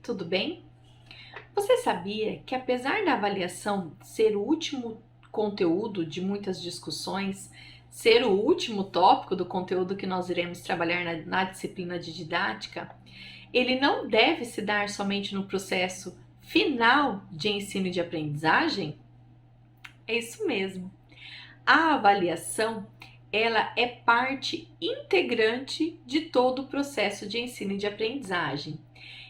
tudo bem? Você sabia que apesar da avaliação ser o último conteúdo de muitas discussões, ser o último tópico do conteúdo que nós iremos trabalhar na disciplina de didática, ele não deve se dar somente no processo final de ensino e de aprendizagem? É isso mesmo. A avaliação, ela é parte integrante de todo o processo de ensino e de aprendizagem.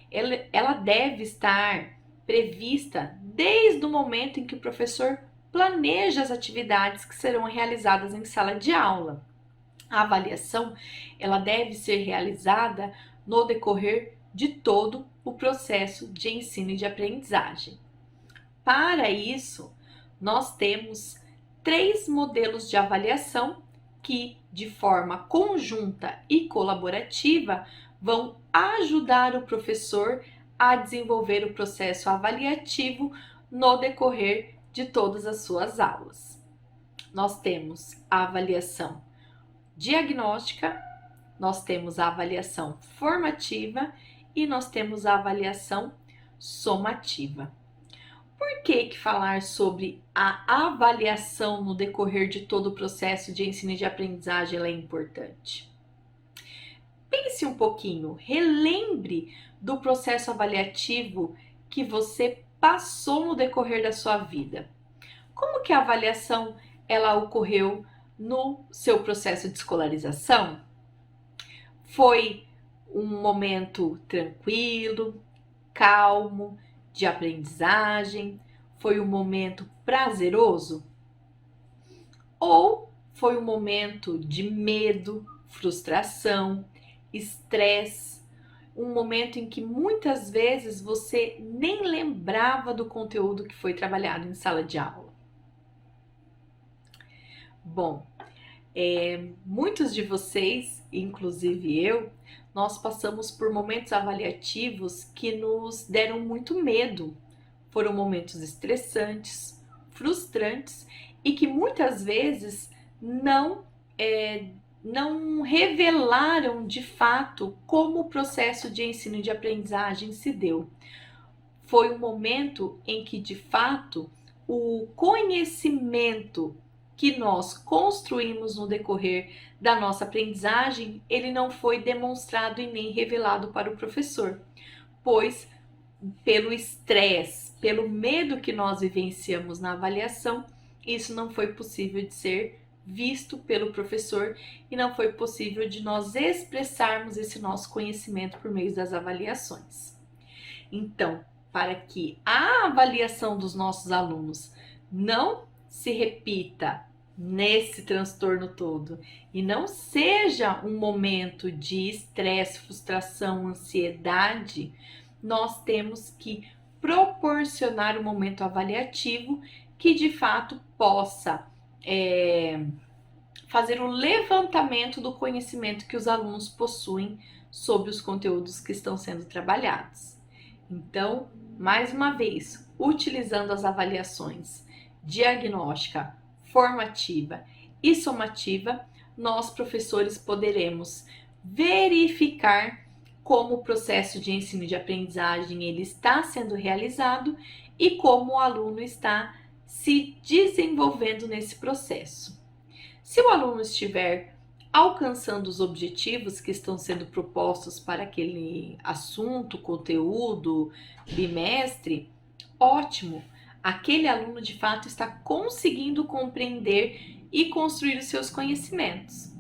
Ela deve estar prevista desde o momento em que o professor planeja as atividades que serão realizadas em sala de aula. A avaliação, ela deve ser realizada no decorrer de todo o processo de ensino e de aprendizagem. Para isso, nós temos 3 modelos de avaliação que, de forma conjunta e colaborativa, vão ajudar o professor a desenvolver o processo avaliativo no decorrer de todas as suas aulas. Nós temos a avaliação diagnóstica, nós temos a avaliação formativa e nós temos a avaliação somativa. Por que falar sobre a avaliação no decorrer de todo o processo de ensino e de aprendizagem é importante? Pense um pouquinho, relembre do processo avaliativo que você passou no decorrer da sua vida. Como que a avaliação ela ocorreu no seu processo de escolarização? Foi um momento tranquilo, calmo, de aprendizagem? Foi um momento prazeroso? Ou foi um momento de medo, frustração, estresse, um momento em que muitas vezes você nem lembrava do conteúdo que foi trabalhado em sala de aula? Bom, muitos de vocês, inclusive eu, nós passamos por momentos avaliativos que nos deram muito medo. Foram momentos estressantes, frustrantes e que muitas vezes não revelaram de fato como o processo de ensino e de aprendizagem se deu. Foi um momento em que, de fato, o conhecimento que nós construímos no decorrer da nossa aprendizagem, ele não foi demonstrado e nem revelado para o professor, pois pelo estresse, pelo medo que nós vivenciamos na avaliação, isso não foi possível de ser visto pelo professor e não foi possível de nós expressarmos esse nosso conhecimento por meio das avaliações. Então, para que a avaliação dos nossos alunos não se repita nesse transtorno todo e não seja um momento de estresse, frustração, ansiedade, nós temos que proporcionar um momento avaliativo que de fato possa fazer o levantamento do conhecimento que os alunos possuem sobre os conteúdos que estão sendo trabalhados. Então, mais uma vez, utilizando as avaliações diagnóstica, formativa e somativa, nós, professores, poderemos verificar como o processo de ensino e de aprendizagem ele está sendo realizado e como o aluno está se desenvolvendo nesse processo. Se o aluno estiver alcançando os objetivos que estão sendo propostos para aquele assunto, conteúdo, bimestre, ótimo! Aquele aluno de fato está conseguindo compreender e construir os seus conhecimentos.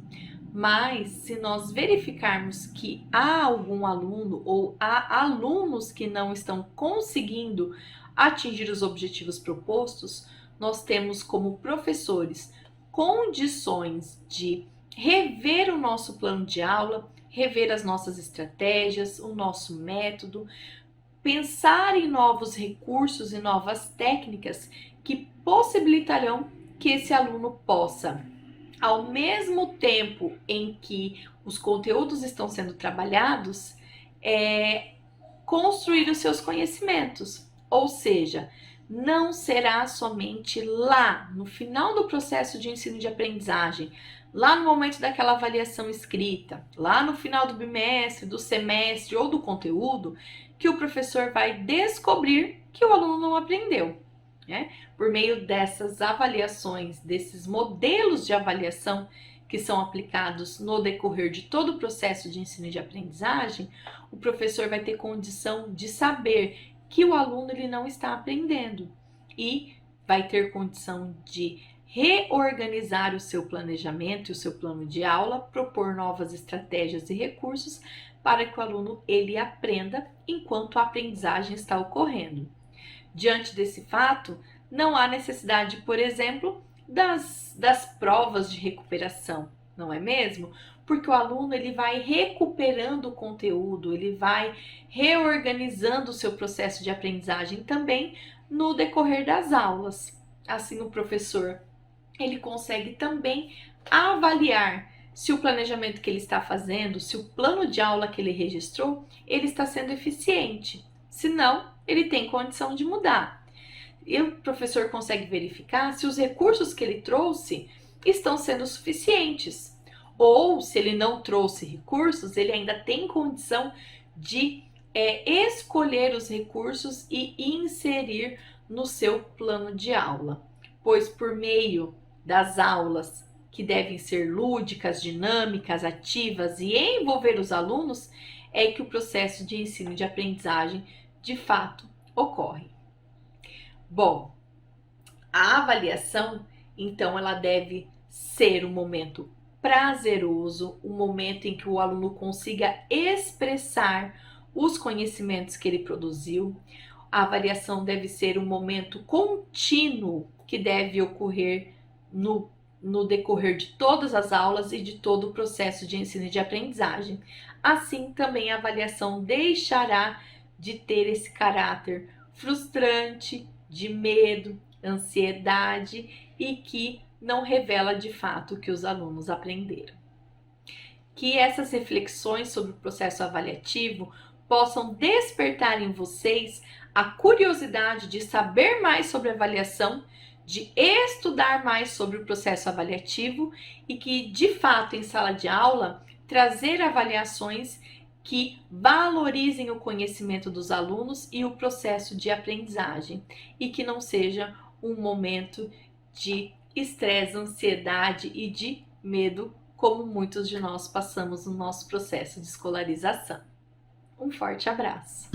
Mas se nós verificarmos que há algum aluno ou há alunos que não estão conseguindo atingir os objetivos propostos, nós temos como professores condições de rever o nosso plano de aula, rever as nossas estratégias, o nosso método, pensar em novos recursos e novas técnicas que possibilitarão que esse aluno possa, ao mesmo tempo em que os conteúdos estão sendo trabalhados, construir os seus conhecimentos. Ou seja, não será somente lá, no final do processo de ensino e de aprendizagem, lá no momento daquela avaliação escrita, lá no final do bimestre, do semestre ou do conteúdo, que o professor vai descobrir que o aluno não aprendeu, né? Por meio dessas avaliações, desses modelos de avaliação que são aplicados no decorrer de todo o processo de ensino e de aprendizagem, o professor vai ter condição de saber que o aluno ele não está aprendendo e vai ter condição de reorganizar o seu planejamento e o seu plano de aula, propor novas estratégias e recursos para que o aluno ele aprenda enquanto a aprendizagem está ocorrendo. Diante desse fato, não há necessidade, por exemplo, das provas de recuperação, não é mesmo? Porque o aluno ele vai recuperando o conteúdo, ele vai reorganizando o seu processo de aprendizagem também no decorrer das aulas. Assim, o professor ele consegue também avaliar se o planejamento que ele está fazendo, se o plano de aula que ele registrou, ele está sendo eficiente. Se não, ele tem condição de mudar. E o professor consegue verificar se os recursos que ele trouxe estão sendo suficientes. Ou, se ele não trouxe recursos, ele ainda tem condição de escolher os recursos e inserir no seu plano de aula. Pois por meio das aulas que devem ser lúdicas, dinâmicas, ativas e envolver os alunos, é que o processo de ensino e de aprendizagem de fato ocorre. Bom, a avaliação, então, ela deve ser um momento prazeroso, um momento em que o aluno consiga expressar os conhecimentos que ele produziu. A avaliação deve ser um momento contínuo que deve ocorrer no decorrer de todas as aulas e de todo o processo de ensino e de aprendizagem. Assim, também a avaliação deixará de ter esse caráter frustrante, de medo, ansiedade e que não revela de fato o que os alunos aprenderam. Que essas reflexões sobre o processo avaliativo possam despertar em vocês a curiosidade de saber mais sobre avaliação, de estudar mais sobre o processo avaliativo e que, de fato, em sala de aula, trazer avaliações que valorizem o conhecimento dos alunos e o processo de aprendizagem e que não seja um momento de estresse, ansiedade e de medo, como muitos de nós passamos no nosso processo de escolarização. Um forte abraço!